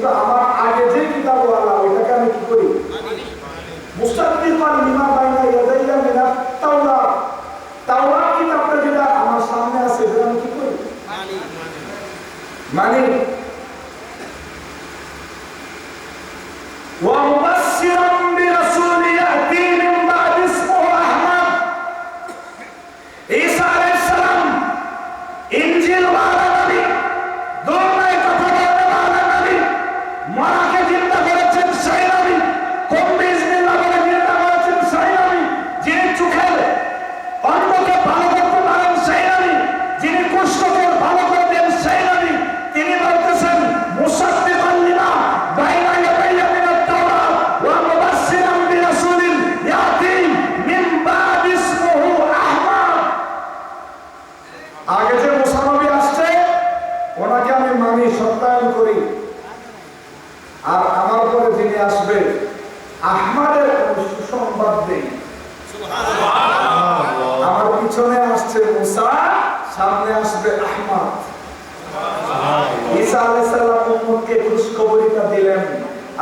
কিন্তু আমার আগে যে কিতাব আল্লাহ ওইটাকে আমি কি করি? মুসাদ্দিকান লিমা বাইনা ইয়াদাইয়া মিনাত তাওরাত। তাওরাত কিতাবটা যেটা আমার সামনে আছে সেটা আমি কি করি? মানি। ওয়া মুবাশশিরান বিরাসূলিন ইয়াতি মিন বা'দি ইসমিহি আহমদ। ঈসা আলাইহিস সালাম ইনজিল ওয়ালা নবী, দুনিয়ায় কথা বলতে ওয়ালা নবী, মাকে জিন্দা করেছেন সেই নবী, কোন বিজনিল্লাহ বলে জিন্দা করেছেন সেই নবী, যিনি চোখের অন্ধকে ভালো করতে পারেন সেই নবী, যিনি কুষ্ঠকে ভালো করে দেন সেই নবী। তিনি বলতেছেন মুসাদ্দিকান লিমা বাইনা ইয়াদাইয়া মিনাত তাওরাত ওয়া মুবাশশিরান বিরাসূলিন ইয়াতি মিন বা'দি ইসমিহি আহমদ। আগে যে মুসা নবী আসছে ওনাকে আমি মানি, সত্যায়ন করি। আর আমার পরে যিনি আসবে আহমদের সুসংবাদ দেই। আমার পিছনে আসছে মুসা, সামনে আসবে আহমদ। ঈসা আলাইহিস সালাম উম্মতকে খুশখবরিটা দিলেন।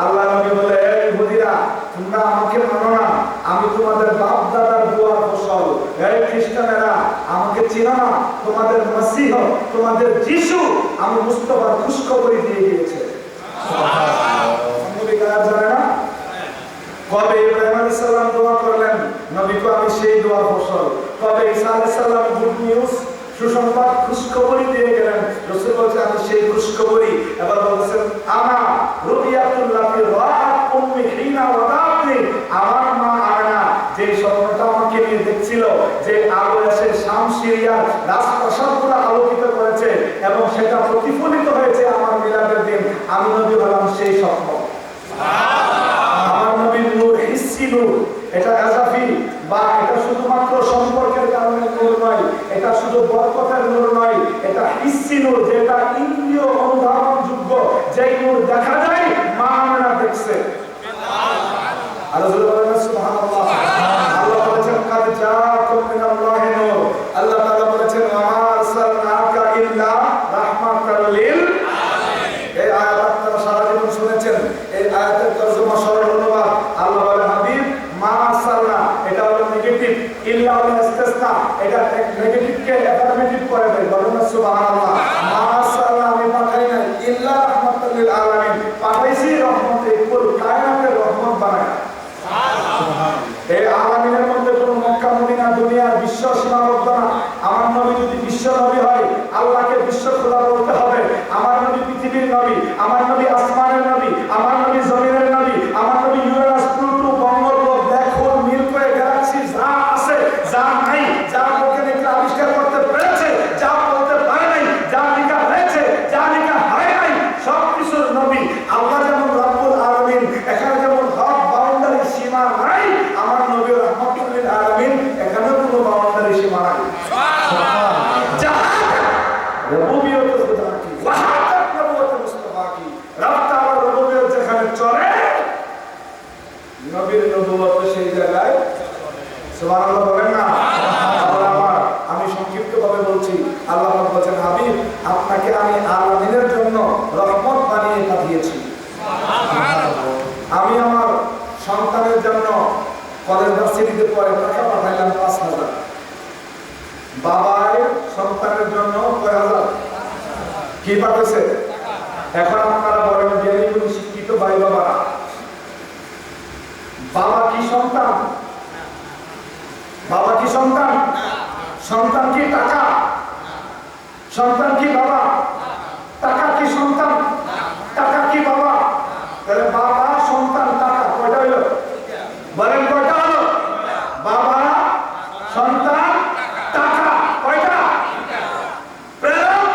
আল্লাহ নবী বলে, এই ইহুদিরা তোমরা আমাকে মানো না, আমি তোমাদের বাপ দাদার দোয়ার ফসল। এই খ্রিস্টানেরা আমাকে চিনো না, তোমাদের মসিহ, তোমাদের যিশু আমি মুস্তাফার খুশখবরি দিয়ে গিয়েছে। নবী কার জানে না? কবে ইব্রাহিম আলাইহিস সালাম দোয়া করলেন, নবী কো আমি সেই দোয়ার ফসল। কবে ঈসা আলাইহিস সালাম গুড নিউজ, সুসংবাদ, খুশখবরি দিয়ে গেলেন, রাসূল বলেন আমি সেই খুশখবরি। এবার বলেছেন আনা রুবিয়াতুল্লাহি রাআত উম্মি হিনা ওয়াদাতনি, আমার মা আমেনা যে স্বপ্নটা আমাকে নিয়ে দেখছিল, যে আলো এসে শাম সিরিয়ার রাজপ্রাসাদগুলো আলোকিত করেছে এবং সেটা প্রতিফলিত হয়েছে আমার মিলাদের দিন, আমি নবী বললাম সেই স্বপ্ন। আমার নবীর নূর হিসসি নূর, এটা গাজাফি বা এটা শুধুমাত্র সম্পর্কের কারণে নূর নয়, এটা শুধু বরকতের নূর নয়, এটা হিসসি নূর, যেটা ইন্দ্রিয় অনুধাবনযোগ্য, যেই নূর দেখা যায় মা আমেনা দেখছে। আর রাসূল বলেন সুবহানাল্লাহ। আল্লাহ বলেছেন কাদ জাআকুম মিনাল্লাহি নূর, আল্লাহ তাআলা বলেছেন ওয়া মা আরসালনাকা ইল্লা রাহমাতাল লিল আলামিন। এই আয়াত আপনারা সারা জীবন শুনেছেন। এই আয়াতের তরজমা সরল অনুবাদ, আল্লাহ বলেন হাবিব মা আরসালনা, এটা হলো নেগেটিভ, ইল্লা হলো ইস্তিসনা, এটা নেগেটিভকে অ্যাফার্মেটিভ করে দেয়। বলেন সুবহানাল্লাহ। মা আরসালনা আমি পাঠাই নাই, ইল্লা রাহমাতাল লিল আলামিন, পাঠাইছি রহমতে কুল কায়নাতের রহমত বানায়। এই আলামিনের মধ্যে কোনো মক্কা মদিনা দুনিয়ার বিশ্ব সীমাবদ্ধ না। আমার নবী যদি বিশ্ব নবী হয়, আল্লাহকে বিশ্ব খোদা বলতে হবে। আমার নবী পৃথিবীর নবী, আমার নবী আসমানের নবী, আমার নবী জমিনের নবী, আমার নবী ইউরেনাস, প্লুটো, মঙ্গল, black hole, Milky Way, galaxy যা আছে যা নাই, যা বৈজ্ঞানিকরা আবিষ্কার করতে পেরেছে, যা বলতে পারে নাই, যা লেখা হয়েছে, যা লেখা হয় নাই, সবকিছুর নবী। আল্লাহ যেমন রব্বুল আলামিন, এখানে যেমন হক বাউন্ডারি সীমা নাই, আমার নবী রাহমাতুল লিল আলামিন, এখানে কোনো বাউন্ডারি সীমা নাই। রুবিয়ত খুদাকি ওয়াহাদাত নবুয়ত মুস্তাফাকি, রব তাআলা রুবিয়ত যেখানে চলে, নবীর নবুয়ত সেই জায়গায়। সুবহানাল্লাহ বলেন না? সুবহানাল্লাহ। আমি সংক্ষিপ্তভাবে বলছি, আল্লাহ বলেছেন হাবিব আপনাকে আমি আলামিনের জন্য রহমত বানিয়ে পাঠিয়েছি। আমি আমার সন্তানের জন্য কলেজ ভার্সিটিতে পড়ে টাকা পাঠাইলাম ৫,০০০, বাবার সন্তানের জন্য কয় হাজার কি পাঠাইছে? এখন আপনারা বলেন জ্ঞানী গুণী শিক্ষিত ভাই বাবা, বাবা কি সন্তান? বাবা কি সন্তান? সন্তান কি টাকা? সন্তান কি বাবা? টাকা কি সন্তান? টাকা কি বাবা? তাহলে বাবা সন্তান টাকা কয়টা হইল? বলেন কয়টা হলো? বাবা সন্তান টাকা কয়টা? প্রেরক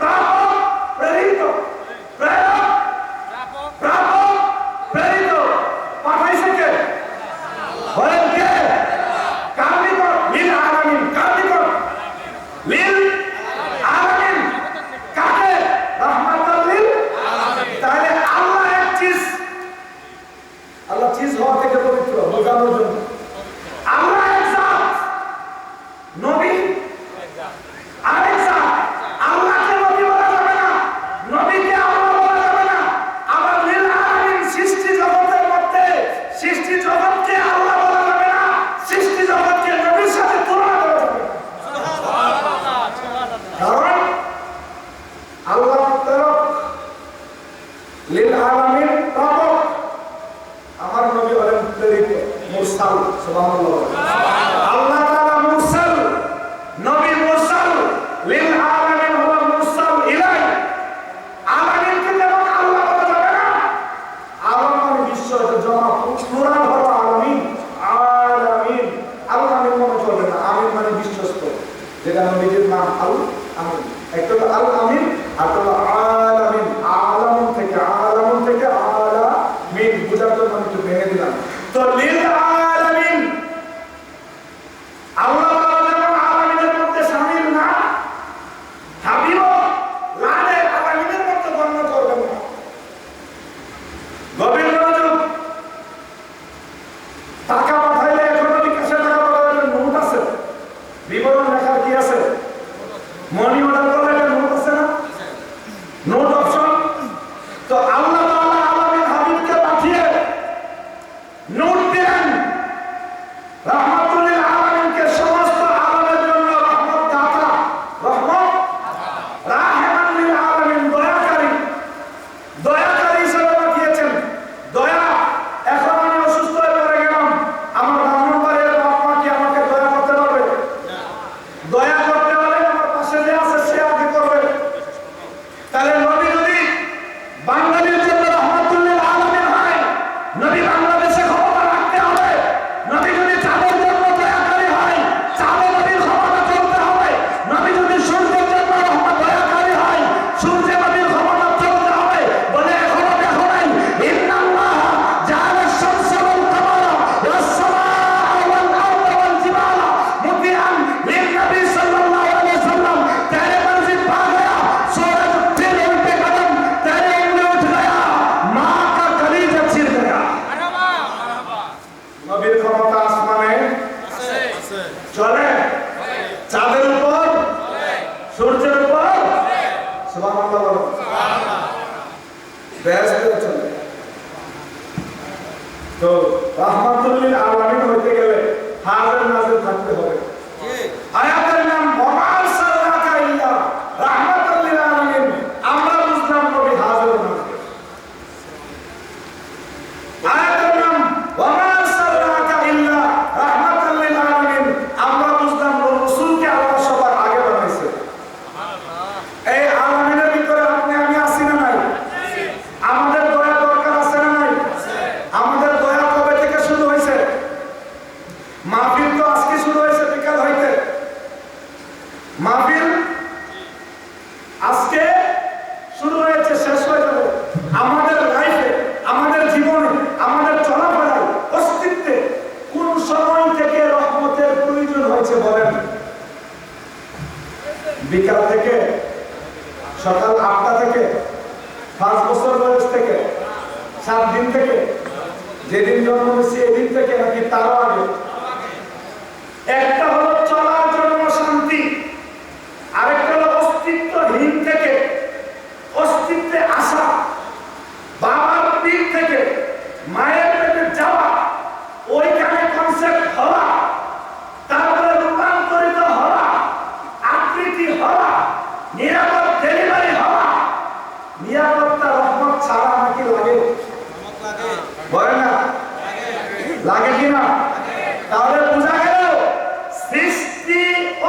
প্রাপক প্রেরিত, প্রেরক প্রাপক প্রেরিত, পাঠাইছে কে? বলেন কে? কার নিকট? লিল আলামিন। কার নিকট? লিল আলামিন। কাকে? রাহমাতাল লিল আলামিন। তাহলে আল্লাহ এক চিজ, আল্লাহ চিজ হওয়া থেকে পবিত্র বোঝানোর জন্য আল্লাহ এক জাত, নবী আরেক জাত। আল্লাহকে নবী বলা যাবে না, নবীকে আল্লাহ বলা যাবে না, আবার লিল আলামিন প্রাপক। আমার নবী হলেন প্রেরিত মুরসাল। সুবহানাল্লাহ। আল্লাহ তাআলা মুরসাল, নবী মুরসাল, লিল আলামিন হুয়া মুরসাল ইলাই। আলামিনকে যেমন আল্লাহ বলা যাবে না, আলামিন বিশ্ব জমা পুরাণ হলো আলামিন। আলামিন আলামিন মনে চলবে না, আমিন মানে বিশ্বস্ত, যেটা নবীর নাম আল আমিন। একটা হলো আল আমিন আর হলো আলামিন। আলামিন থেকে আলামিন বুঝার জন্য আমি একটু ভেঙে দিলাম। তো লিল আলামিন আল্লাহ যেমন আলামিনের মধ্যে শামিল না, হাবিবও লালে আলামিনের মধ্যে গণ্য করবেন না। গভীর মনোযোগ। টাকা পাঠাইলে এখনো বিকাশে টাকা পাঠাইলে নোট আছে, বিবরণ লেখার কি আছে? মনি অর্ডার করলে একটা নোট আছে না, নোট অপশন। তো আল্লাহ তাআলা আলামিন হাবিবকে পাঠিয়ে নোট দিলেন রাহমাতুল লিল আলামিনকে, সমস্ত আলামের জন্য রহমত দাতা, রহমত রাহমান লিল আলামিন, দয়াকারী, দয়াকারী হিসেবে পাঠিয়েছেন। দয়া। এখন আমি অসুস্থ হয়ে পড়ে গেলাম, আমার ব্রাহ্মণবাড়িয়ার বাপ মা কি আমাকে দয়া করতে পারবে? দয়া করতে হলে আমার পাশে যে আছে সে আগে করবে। তাহলে নবী যদি বাঙালির জন্য রহমাতুল লিল আলামিন হয়, নবী বাংলাদেশে ক্ষমতা রাখতে হবে। নবী যদি চাঁদের জন্য দয়াকারী হয়, চাঁদে নবীর ক্ষমতা চলতে হবে। নবী যদি সূর্যের জন্য রহমত দয়াকারী হয়, সূর্যে নবীর ক্ষমতা চলতে হবে। বলে এখনো দেখো নাই, ইন্নাল্লাহ জাআলা আশ-শামসা ওয়াল কামারা ওয়াস সামাআ ওয়াল আরদা ওয়াল জিবালা মুতিআন লিন-নবী সাল্লাল্লাহু আলাইহি ওয়াসাল্লাম। তেরে মসজিদ পা গয়া, सूरज फिर उल्टे कदम, तेरे उंगली उठ गया, माँ का कलीजा चिर गया। নবীর ক্ষমতা আসমানে চলে, চাঁদের উপর, সূর্যের উপর। সুবহানাল্লাহ বলো। বেহেশতে চলে। তো রাহমাতুল লিল আলামিন হইতে গেলে হাজির নাজির থাকতে হবে। আয়াতের নাম ওয়া আরসালনাকা ইল্লা রাহমাতাল লিল আলামিন। আমরা বুঝলাম নবী হাজির নাজির। আয়াতের নাম ওয়া আরসালনাকা ইল্লা রাহমাতাল লিল আলামিন। আমরা বুঝলাম রাসূলকে আল্লাহ সবার আগে বানাইছে। এই আলামিনের ভিতরে আপনি আমি আছি না নাই? আমাদের দয়া দরকার আছে না নাই? আমাদের দয়া কবে থেকে শুরু হয়েছে? মাহফিল তো আজকে শুরু হয়েছে বিকাল হইতে। মাহফিল আজকে শুরু হয়েছে, শেষ হয়ে যাবে। আমাদের লাইফে, আমাদের জীবনে, আমাদের চলাফেরায়, অস্তিত্বে কোন সময় থেকে রহমতের প্রয়োজন হয়েছে বলেন? বিকাল থেকে, সকাল 8টা থেকে, 5 বছর বয়স থেকে, 7 দিন থেকে, যেদিন জন্ম হয়েছে এদিন থেকে, নাকি তারও আগে? একটা হলো চলার জন্য শান্তি, আরেকটা হলো অস্তিত্বহীন থেকে অস্তিত্বে আসা, বাবার পিঠ থেকে মায়ের পেটে যাওয়া, ওইখানে কনসেপ্ট হওয়া, তারপরে রূপান্তরিত হওয়া, আকৃতি হওয়া, নিরাপদ ডেলিভারি হওয়া। নিরাপত্তা রহমত ছাড়া নাকি লাগে? বলে না লাগে কিনা? তাহলে বোঝা গেল সৃষ্টি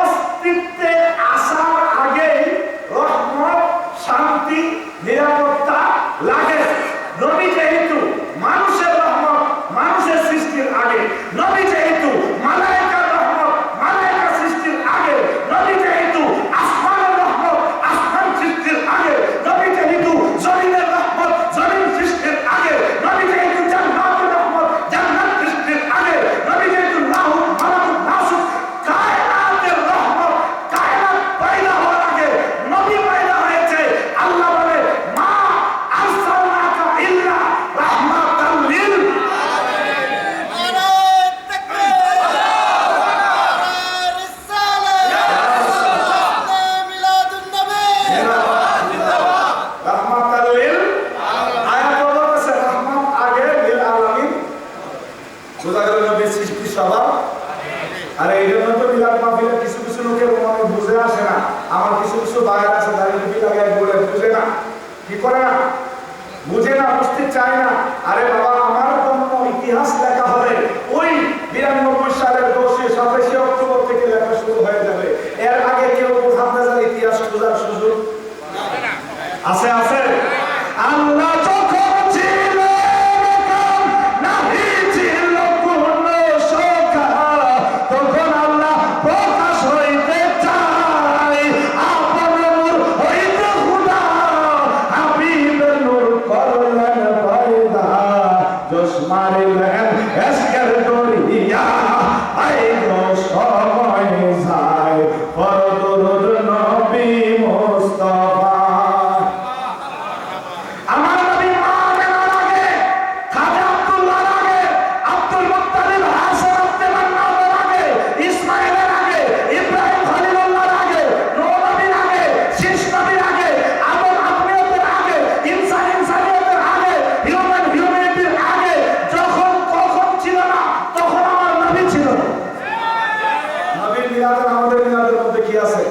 অস্তিত্বে আসার আগে রহমত, শান্তি, নিরাপত্তা লাগে। নবী যেহেতু মানুষের রহমত, মানুষের সৃষ্টির আগে। নবী যেহেতু মালায়েকার রহমত, মালায়েকা সৃষ্টির আগে। নবী যেহেতু আসমানের রহমত, আসমান সৃষ্টির আগে। নবী যেহেতু জমিনের রহমত, জমিন সৃষ্টির আগে। নবী যেহেতু জান্নাতের রহমত, জান্নাত সৃষ্টির আগে। নবী যেহেতু লাহুল মালাকুত নাসুত, কায়নাতের রহমত, কায়নাত পয়দা হওয়ার আগে নবী পয়দা হয়েছে। আল্লাহ বলে মা আরসালনাকা ইল্লা রাহমাতাল লিল রাহমাতাল লিল। আয়াত বলতেছে রহমত আগে, লিল আলামিন। বোঝা গেল নবীর সৃষ্টি সবার। আর এই জন্য তো মিলাদ মাহফিলে কিছু কিছু লোকের মনে বুঝে আসে না। আমার কিছু কিছু বাইরে আছে দাঁড়িয়ে টুপি লাগায় বলে বুঝে না, কি করে না, বুঝে না, বুঝতে চায় না। আরে বাবা, আমার জন্য ইতিহাস লেখা হবে ওই 92 সালের 10-27 অক্টোবর থেকে লেখা শুরু হয়ে যাবে। এর আগে কেউ মুহাম্মাদের ইতিহাস খোঁজার সুযোগ আছে? আছে? আল্লাহ যখন ছিল নাহি ছিল কোনো শোকা, তখন আল্লাহ প্রকাশ হইতে চায় আপন নূর হইতে খুদা, হাবিবের নূর করলেন পয়দা, জোশ মারিলেন এশকের দরিয়া, আই গো সময় যায় পরদুরুদ নবী মুস্তাফা। আমার নবী আমেনার আগে, খাজা আব্দুল্লাহর আগে, আব্দুল মুত্তালিব হাসান আব্দুল মান্নানের আগে, ইসমাইলের আগে, ইব্রাহিম খলিলুল্লাহর আগে, নূহ নবীর আগে, শীষ নবীর আগে, আদম আদমিয়তের আগে, ইনসানিয়তের আগে, হিউম্যানিটির আগে, যখন কখন ছিল না, তখন আমার নবী ছিল। নবীর মিলাদের আমাদের মিলাদের মধ্যে কি আছে?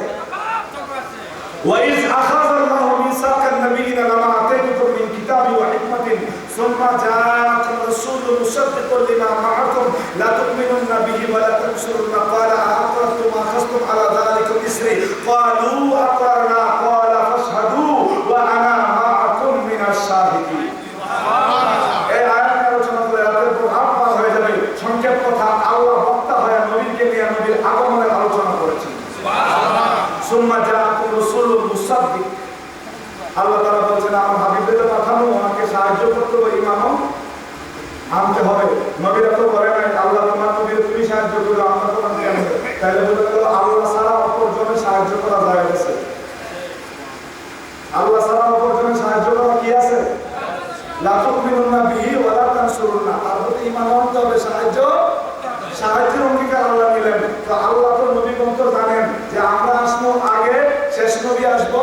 وإذ أخذ الله ميثاق النبيين لما آتيتكم من كتاب وحكمة ثم جاءكم رسول مصدق لما معكم لا تؤمنن به ولا تنصرن قال أأقررتم وأخذتم على ذلكم إصري قالوا أقررنا قال فاشهدوا وأنا معكم من الشاهدين। এই আয়াতের আলোচনা করে আয়াতের প্রভাব পার হয়ে যাবে। সংক্ষেপ কথা, আল্লাহ বক্তা হয়ে নবীকে নিয়ে নবীর আগমনের আলোচনা করেছেন। সুম্মা জাআকুম রাসূলুন মুসাদ্দিক, আল্লাহ তাআলা বলেছেন আমার হাবিবকে পাঠানো, ওনাকে সাহায্য করতে হবে, ইমানও আনতে হবে। নবীরা তো বলে নাই আল্লাহ তোমার নবীর তুমি সাহায্য করো, আমরা তোমার কেন? তাহলে বলে গেল আল্লাহ ছাড়া অপরজনের সাহায্য করা যায় আছে? আল্লাহ ছাড়া অপরজনের সাহায্য করা কি আছে? লা তুমিনুনা বিহি ওয়া লা তানসুরুনা, তার প্রতি ঈমান আনতে হবে, সাহায্যের অঙ্গীকার আল্লাহ নিলেন। তো আল্লাহ তো নবীগণ তো জানেন যে আমরা আসবো আগে, শেষ নবী আসবো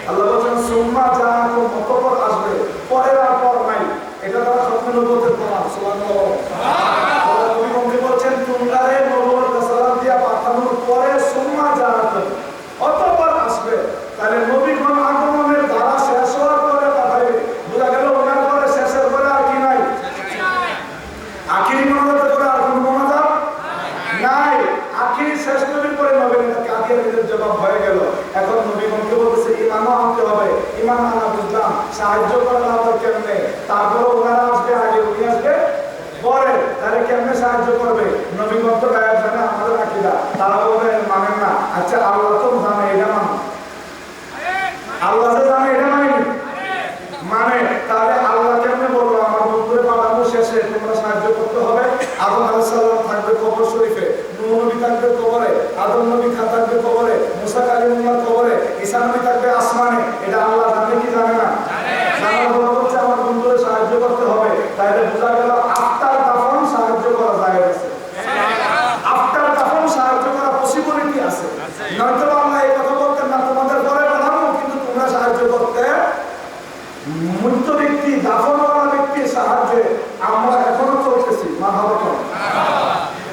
আল্লাহ বলেন সুম্মা জাআকুম, অতঃপর আসবে, পরের আর পর নাই। এটা তারা সত্যি বলতে প্রমাণ। সুবহানাল্লাহ। আল্লাহ নবীগণকে বলছেন তোমরারে নবুয়ত রাসালাত দিয়া পাঠানোর পরে সুম্মা জাআকুম, অতঃপর আসবে। তাহলে নবীগণ আগমনের ধারা শেষ হওয়ার পরে পাঠাইবে। বোঝা গেল ওনার পরে শেষের পরে আর কি নাই? আখিরি মোনাজাতের পরে আর কোনো মোনাজাত নাই। আখিরি শেষ নবীর পরে নবীর কাদিয়ানীদের জবাব হয়ে গেল। এখন নবীগণকে বলতেছে ঈমানও আনতে হবে। ঈমান আনা বুঝলাম, সাহায্য করা আবার কেমনে? তারপরে ওনারা আসবে আগে, উনি আসবে পরে। তাহলে কেমনে সাহায্য করবে? নবীগণ তো গায়েব জানে আমাদের আকীদা, তারা বলবে মানেন না। আচ্ছা আল্লাহ তো জানে, এটা মানে আল্লাহ যে জানে এটা মানে তাহলে আল্লাহ কেমনে বলবো আমার বন্ধুরে পাঠানো শেষে তোমরা সাহায্য করতে হবে? আদম আলাইহিস সালাম থাকবে কবর শরীফে, নূহ নবী থাকবে কবরে, আদম নবী থাকবে কবরে, মুসা কালিমুল্লাহ কবরে, ঈসা নবী থাকবে আসমানে। এটা আল্লাহ জানে কি জানে না? জানার পর হচ্ছে আমার বন্ধুরে সাহায্য করতে হবে। তাহলে বোঝা গেল আফতার দাফন সাহায্য করা যায় আছে, আফতার দাফন সাহায্য করা পসিবিলিটি আছে। নয়তো আল্লাহ এই কথা বলতেন না তোমাদের পরে বানাবো, কিন্তু তোমরা সাহায্য করতে। মৃত ব্যক্তি, দাফন করা ব্যক্তির সাহায্যে আমরা এখনো চলতেছি।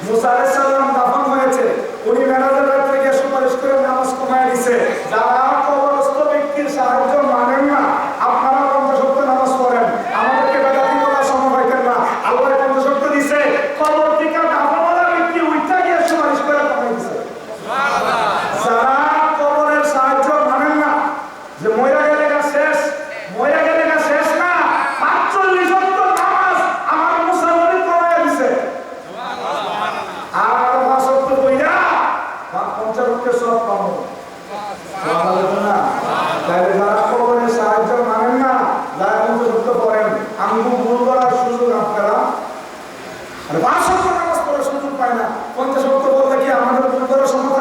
মুসা আলাইহিস সালাম দাফন হয়েছে, উনি মেরাজের রাত্রে গিয়ে সুপারিশ করে নামাজ কমায় দিয়েছে। যারা কবরস্থ ব্যক্তির সাহায্য মানেন না, আপনারা 50 ওয়াক্ত নামাজ পড়েন, আমাদেরকে বেদাতি বলার সময় হইতেন না। আল্লাহ 50 ওয়াক্ত দিছে, কবর থেকে দাফনওয়ালা ব্যক্তি উঠা গিয়ে সুপারিশ করে কমায় দিয়েছে। যারা কবরের সাহায্য মানেন না, যে মইরা গেলে শেষ, মইরা গেলে শেষ না, 45 ওয়াক্ত নামাজ আমার মুসা নবী কমায় দিয়েছে। আর 5 ওয়াক্ত কইরা 50 ওয়াক্তের সব পাবো। সুবহানাল্লাহ। তাহলে যারা কবরের সাহায্য মানেন না, যারা 50 ওয়াক্ত পড়েন, আঙ্গুল ভুল করার সুযোগ আপনারা, আর 5 ওয়াক্ত নামাজ পড়ার সুযোগ পায় না। 50 ওয়াক্ত বলতে কি আমাদের ভুল করার সময়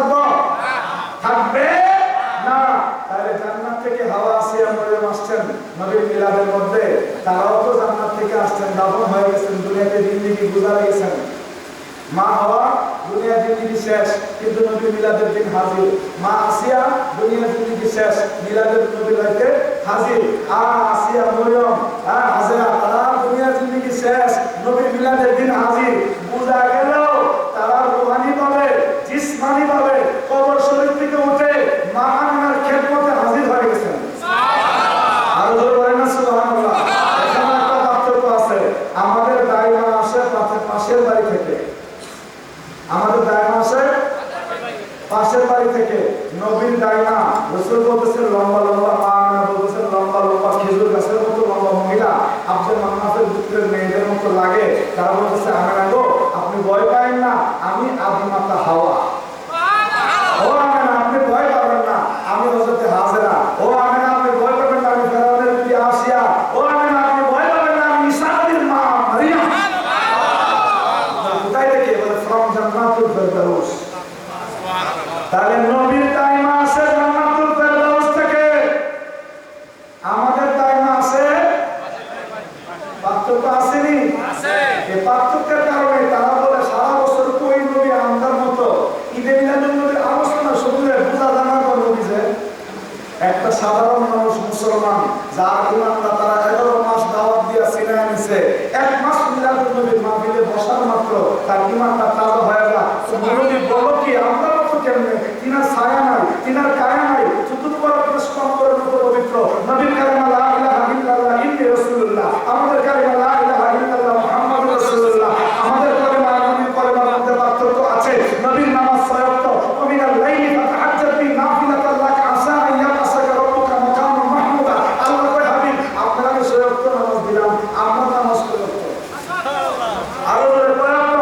থাকবে না? তাহলে জান্নাত থেকে হাওয়া আসিয়া মরিয়ম আসছেন নবীর মিলাদের মধ্যে, তারাও তো জান্নাত থেকে আসছেন, দাফন হয়ে গেছেন, দুনিয়াতে জিন্দেগি গুজারে গেছেন। মা হাওয়া দুনিয়ার জিন্দেগি শেষ, কিন্তু নবীর মিলাদের দিন হাজির। মা আসিয়া দুনিয়ার জিন্দেগি শেষ, মিলাদের নবীর রাতে হাজির। আসিয়া মরিয়ম হাজেরা, তারা দুনিয়ার জিন্দেগি শেষ, নবীর মিলাদের দিন হাজির। বুঝা গেল তারা রূহানি ভাবে, জিসমানি ভাবে কবর শরীফ থেকে উঠে মা আমিনার খেদমতে হাজির হয়ে গেছেন। আর জোরে বলেন না সুবহানাল্লাহ। ইমরাতের পুত্রের মেয়েদের মতো লাগে। তারা বলতেছে আমেনা গো আপনি ভয় পাবেন না, আমি আদি মাতা হাওয়া। ও আমেনা আপনি ভয় পাবেন না, আমি হযরতে হাজেরা। ও আমেনা আপনি ভয় পাবেন না, আমি ফেরাউনের বিবি আসিয়া। ও আমেনা আপনি ভয় পাবেন না, আমি ঈসা নবীর মা মারিয়াম। কোথায় থেকে? বলে ফ্রম জান্নাতুল ফেরদাউস। তাহলে নবীর টাইমা আছে জান্নাতুল ফেরদাউস থেকে, আমাদের টাইমা আছে পার্থক্য আসেনি? এই পার্থক্যের কারণে তারা বলে সারা বছর কই নবী আমদার মতো ঈদে মিলাদুন নবীর আলোচনা শুনলে বোঝা জানা নবী যে একটা সাধারণ মানুষ মুসলমান যার ইমানটা তারা 11 মাস দাওয়াত দিয়া সিনায় নিছে, 1 মাস মিলাদুন নবীর মাহফিলে বসার মাত্র তার ইমানটা তাজা হয়ে যায়। নবী বলো কি আমদার মতো কেমনে? তিনার ছায়া নাই, তিনার কায়া নাই, চতুর্থবার স্তম্ভের মতো পবিত্র নবীর কালেমা লা ইলাহা ইল্লাল্লাহ ইন্নী রাসূলুল্লাহ, আমাদের কালেমা লা ইলাহা ইল্লাল্লাহ মুহাম্মাদুর রাসূলুল্লাহ। আমাদের কালেমা নবীর কালেমার মধ্যে পার্থক্য আছে। নবীর নামাজ 6 ওয়াক্ত, মিনাল লাইলি ফাতাহাজ্জাদ বি নাফিলাতান লাক আসা আন ইয়াবআসাকা রাব্বুকা মাকামান মাহমুদা। আল্লাহ কয় হাবিব আপনার আমি 6 ওয়াক্ত নামাজ দিলাম, আপনার নামাজ কয় ওয়াক্ত? আরো বলে কয় ওয়াক্ত?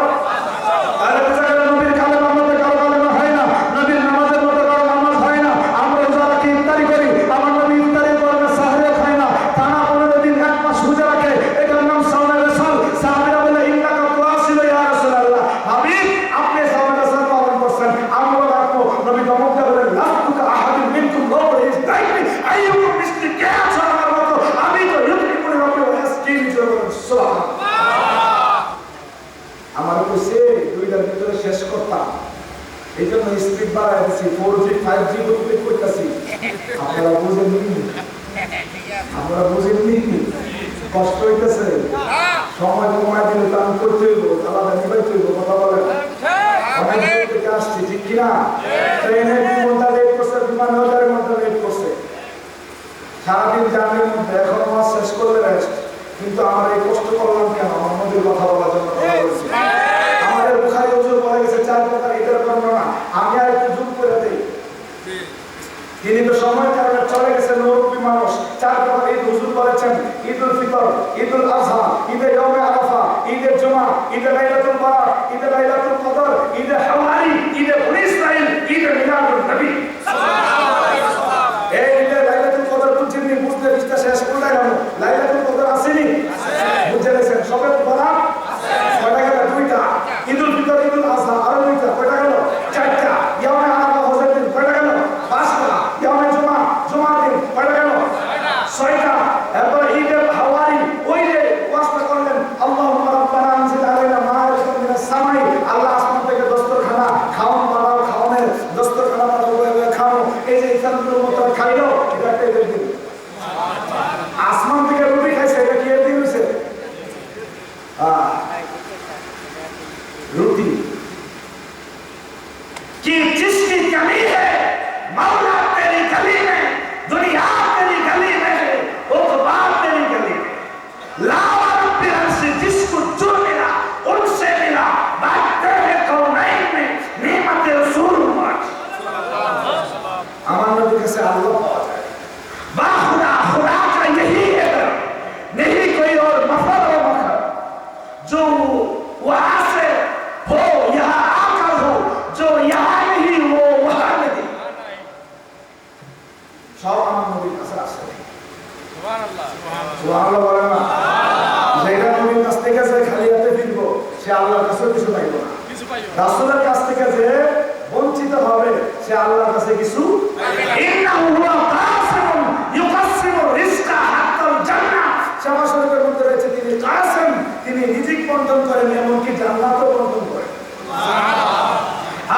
তাহলে বোঝা গেল নবীর কালেমার মধ্যে কারো কালেমা হয় না, নবীর নামাজের মধ্যে কারো নামাজ হয় না। আমরা যারা কি ইফতারি করি, আমার নবী ইফতারি করে সাহরে খায় না, টানা 15 দিন 1 মাস রোজা রাখে, এটার নাম সাওমে রাসূল। সাহাবীরা বলে ইন্নাকা তুআসিলু ইয়া রাসূলুল্লাহ, হাবিব আপনি সাওমে রাসূল পালন করছেন, আমরা রাখবো। নবী দমকটা বলে লাকুকা আহাদিন মিনকুম নওর ইজ দাইনি আইয়ুকুম মিসলি কে আছে আমার মতো, আমি তো ইউতিকুনি রাব্বি ওয়া ইয়াসকিনি সুবহানাল্লাহ। আমার কইছে 2টার ভিতরে শেষ করতাম, এই জন্য স্পিড বাড়াই দিছি, 4G 5G করতে কইতাছি। আপনারা বুঝেননি? আমরা বুঝেননি? কষ্ট হইতেছে, সময় কমায় দিলে তো আমি করতে হইব, আলাদা নিবাইতে হইব। কথা বলেন অনেক দূর থেকে আসছি, ঠিক কিনা? ট্রেনে 2 ঘন্টা লেট করছে, বিমান হাজারের মধ্যে লেট করছে, সারাদিন জার্নির মধ্যে। এখন আমার শেষ করলে রেস্ট, কিন্তু আমার এই কষ্ট করলাম কেন? আমার নদীর কথা বলার জন্য কথা বলছি। আমাদের বুখারী হুজুর বলে গেছে 4 প্রকার ঈদের বর্ণনা, আমি আর একটু যোগ করে দেই। তিনি তো সময়ের কারণে চলে গেছে, মুরব্বী মানুষ। 4 প্রকার ঈদ হুজুর বলেছেন, ঈদুল ফিতর, ঈদুল আযহা, ঈদে ইয়াউমে আরাফা, ঈদে জুমা, ঈদে লাইলাতুল বারাত, ঈদে লাইলাতুল কদর, ঈদে হাওয়ারি, ঈদে বনী ইসরাইল, ঈদে মিলাদুন নবী সাল্লাল্লাহু আলাইহি ওয়াসাল্লাম। এই ঈদে লাইলাতুল কদর বুঝিনি, বুঝতে বুঝতে শেষ করে গেল। লাইলাতুল কদর আসেনি? বুঝে গেছেন? সবে বলা আছে, কয়টা গেল? 2টা। ঈদুল ফিতর, ঈদুল আযহা আরো 2টা, কয়টা গেল? 4টা। ইয়াউমে আরাফা হজের দিন কয়টা গেল? 5টা। ইয়াউমে জুমা, জুমার দিন কয়টা গেল? 6টা। এরপর ঈদে হাওয়ারি, ওই যে ওয়াজটা করলেন, আল্লাহুম্মা রাব্বানা আনজিল আলাইনা মা'ইদাতাম মিনাস সামাই, আল্লাহ আসমান থেকে দস্তরখানা খাওন পাঠাও, খাওনের দস্তরখানা পাঠাও, খাও। এই যে ইফতারের মতো খাইলো, এটা একটা ঈদের দিন। আসমান থেকে রুটি খাইছে, এটা কি এর দিন হইছে? रोटी कि जिसकी कमी है मौला तेरी गली में, दुनिया तेरी गली में है, उकबार तेरी गली में। लावा रब्बी से जिसको जो मिला उनसे मिला, बातें हैं कौनैन में नेमत रसूल माच। अमन नबी कैसे अल्लाह पावा जाए? बाखुदा खुदा का यही है, नहीं कोई और मफर और मखर। जो वहां से हो यहाँ आकर हो, जो यहाँ नहीं वो वहां नहीं। সব আমার নবীর কাছে আসে। সুবহানাল্লাহ সুবহানাল্লাহ বলেন না? যেটা নবীর কাছ থেকে যে খালি হাতে ফিরবো, সে আল্লাহর কাছে কিছু পাইবো না। রাসূলের কাছ থেকে যে বঞ্চিত হবে, সে আল্লাহর কাছে কিছু পাইবে না। ইন্নাহু হুয়া কাসিমুন ইউকাসিমু রিজকা হাত্তাল জান্নাহ। শাবাশ শরীফের মধ্যে রয়েছে তিনি কাসিম, তিনি রিজিক বন্টন করেন, এমনকি জান্নাতও বন্টন করেন। সুবহানাল্লাহ।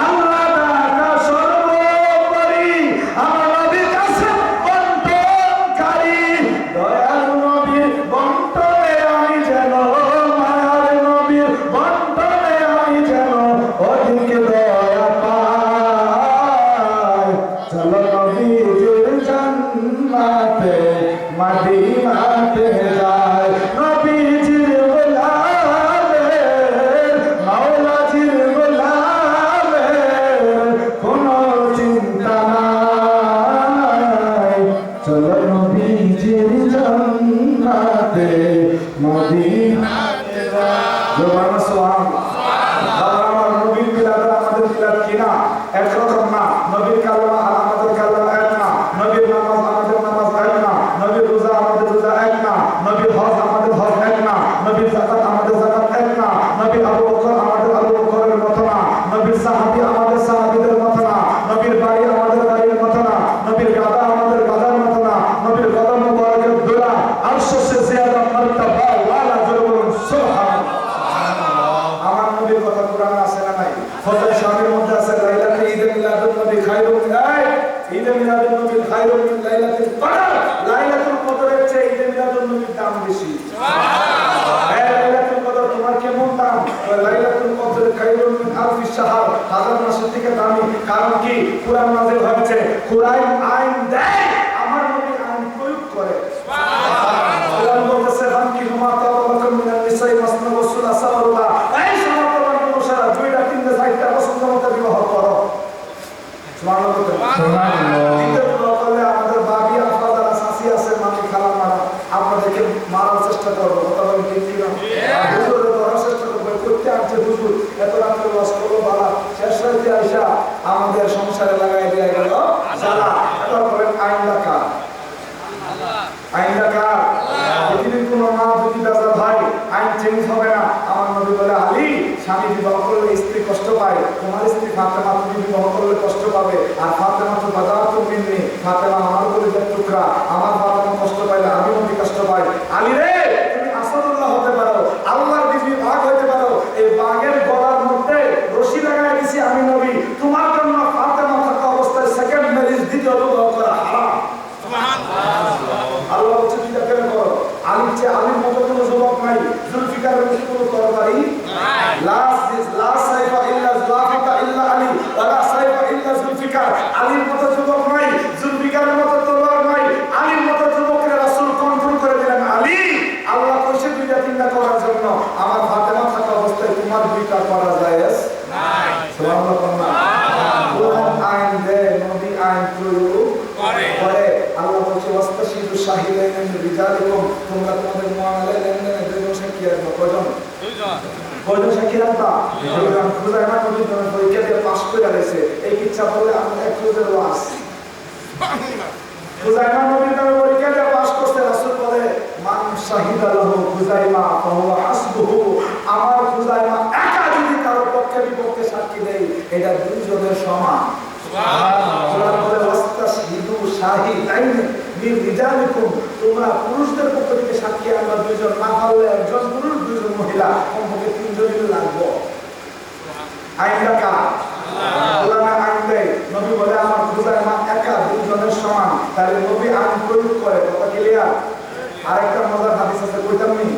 আল্লাহ দাতা সর্বোপরি, আমার নবীর কাছে বন্টনকারী, দয়ালু নবীর বন্টনে আমি যেন, মায়ার নবীর বন্টনে আমি যেন অধিক দয়া পাই। চলো নবী মদিনাতে যাই। জোবান সুবহানাল্লাহ। আমার নবীর মিলাদ আমাদের মিলাদ কিনা একরকম না। নবীর কালেমা আর আমাদের কালেমা এক না। নবীর নামাজ আমাদের নামাজ এক না। নবীর রোজা আমাদের রোজা এক না। নবীর হজ আমাদের হজ এক না। নবীর যাকাত আমাদের যাকাত এক না। নবীর আবু বকর আমাদের আবু বকরের মতো না। নবীর সাহাবী আমাদের সাহাবীদের মতো না। নবীর বাড়ি আমাদের বাড়ির মতো না। নবীর গাদা আমাদের গাদার মতো না। নবীর কদম মুবারকের দোলা আরশ সে জিয়াদা মারতাবা ওয়ালা জরবুল সুবহানাল্লাহ। আমার নবীর কথা কোরআনে আছে না নাই? ফজল শামের মধ্যে আছে লাইলাতুল ঈদ মিলাদুন নবী খায়রুম ঈদ মিলাদুন নবী খায়রুম মিন লাইলাতুল কদর। লাইলাতুল কদরের চেয়ে ঈদ মিলাদুন নবীর দাম বেশি। সুবহানাল্লাহ। এই লাইলাতুল কদর তোমার কেমন দাম? লাইলাতুল কদর খায়রুম মিন আলফি শাহর, হাজার মাসের থেকে দামি। কারণ কি? কোরআন নাযিল হয়েছে, কোরআন আইন দেয়, আমার নবী আইন প্রয়োগ করে। সুবহানাল্লাহ। কোরআন বলতেছে বাকি হুমা তাওয়াক্কাল মিনান নিসাই মাসনা ওয়া সুলাসা ওয়া রুবা। এই সমস্ত মানুষেরা দুইটা তিনটা চারটা পছন্দ মতো বিবাহ করো। সুবহানাল্লাহ। সুবহানাল্লাহ। ঈদের দোয়া করলে আমাদের বাবি আপা যারা শাশি আছে মাকে খালাম মারা আপনাদেরকে মারার চেষ্টা করবো। কথা বলেন ঠিক কি না? হুজুরের ধরার চেষ্টা করবো। করতে আসছে হুজুর এত রাত্রে ওয়াজ করলো বালা, শেষ রাতে আইসা আমাদের সংসারে লাগাই দিয়ে গেল জ্বালা। এবার বলেন আইনটা কার? আইনটা কার? পৃথিবীর কোনো মা যদি বেজার হয় আইন চেঞ্জ হবে না। আমার নবী বলে আলী স্বামী বিবাহ করলে স্ত্রী কষ্ট পায়, তোমার স্ত্রী ফাতেমা তুমি বিবাহ করলে কষ্ট পাবে। আর ফাতেমা তো বাজার তো মিলনি, ফাতেমা আমার পরিবার টুকরা, আমার ফাতেমা কষ্ট পাইলে আমি নবী কষ্ট পাই। আলী রে তুমি আসাদুল্লাহ হতে পারো, আল্লাহর বিবি বাঘ হতে পারো, এই বাঘের গলার মধ্যে রশি লাগাই দিছি আমি নবী। তোমার জন্য ফাতেমা থাকা অবস্থায় সেকেন্ড ম্যারেজ দ্বিতীয় বিবাহ করা হারাম। আল্লাহ বলছে চিন্তা করে করো। আলীর চেয়ে আলীর মতো কোনো যুবক নাই, জুলফিকারের মতো কোনো তরবারি নাই। লা সাইফা ইল্লা জুলফিকা ইল্লা আলী ওয়া লা সাইফা ইল্লা জুলফিকার। আলীর মতো যুবক নাই, জুলফিকারের মতো তরবার নাই। আলীর মতো যুবককে রাসূল কন্ট্রোল করে দিলেন। আলী আল্লাহ কইছে দুইটা তিনটা করার জন্য, আমার ফাতেমা থাকা অবস্থায় তোমার দুইটা করা জায়েজ নাই। সুবহানাল্লাহ। কোরআন আইন দেয়, নবী আইন প্রয়োগ করে। আল্লাহ বলছে ওয়াস্তাশিদু শাহিদাইন মিন রিজালিকুম, তোমরা তোমাদের মুআমালায় লেনদেনে দুইজন সাক্ষী রাখবা। কয়জন? দুইজন সাক্ষী রাখবা। দুইজন। খুজাইমা নবী পরীক্ষা দিয়ে পাস করে গেছে, এই কিচ্ছা বলে আমরা এক রোজের ওয়াজ। খুজাইমা নবী পরীক্ষা দিয়ে পাস করতে রাসূল বলে মান শাহিদা লাহু খুজাইমা ফাহুয়া হাসবুহু। আমার খুজাইমা একা যদি কারো পক্ষে বিপক্ষে সাক্ষী দেয় এটা দুইজনের সমান। তোমরা পুরুষদের পক্ষ থেকে সাক্ষী আমরা দুইজন, না পারলে একজন পুরুষ দুইজন মহিলা, কমপক্ষে তিনজনই লাগবো। আইনটা কার? আল্লাহ আইন দেয়। নবী বলে আমার খুজাইমা একা দুইজনের সমান, তাহলে নবী আইন প্রয়োগ করে। কথা ক্লিয়ার? আরেকটা মজার হাদিস আছে, কইতাম নি?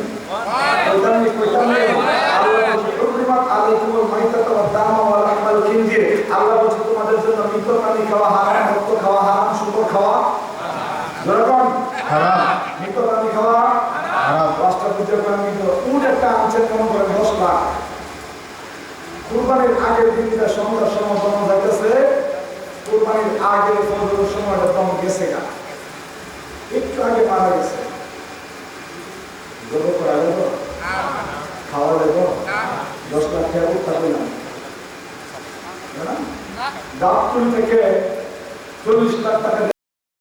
আল্লাহ বলছে তোমাদের জন্য মৃত প্রাণী খাওয়া হারাম, রক্ত খাওয়া হারাম, শুকর খাওয়া হারাম, মৃত প্রাণী খাওয়া হারাম। 10টা পূজা করে মৃত উট একটা আনছেন কেমন করে 10 লাখ। কুরবানির আগের দিনটা সন্ধ্যার সময় দম যাইতেছে, কুরবানির আগে ফজরের সময়টা দম গেছে গা, একটু আগে মারা গেছে। জব করা গেল, খাওয়া গেল, 10 লাখ টাকা উঠতে পেলাম। গাবতুল থেকে 40 লাখ টাকা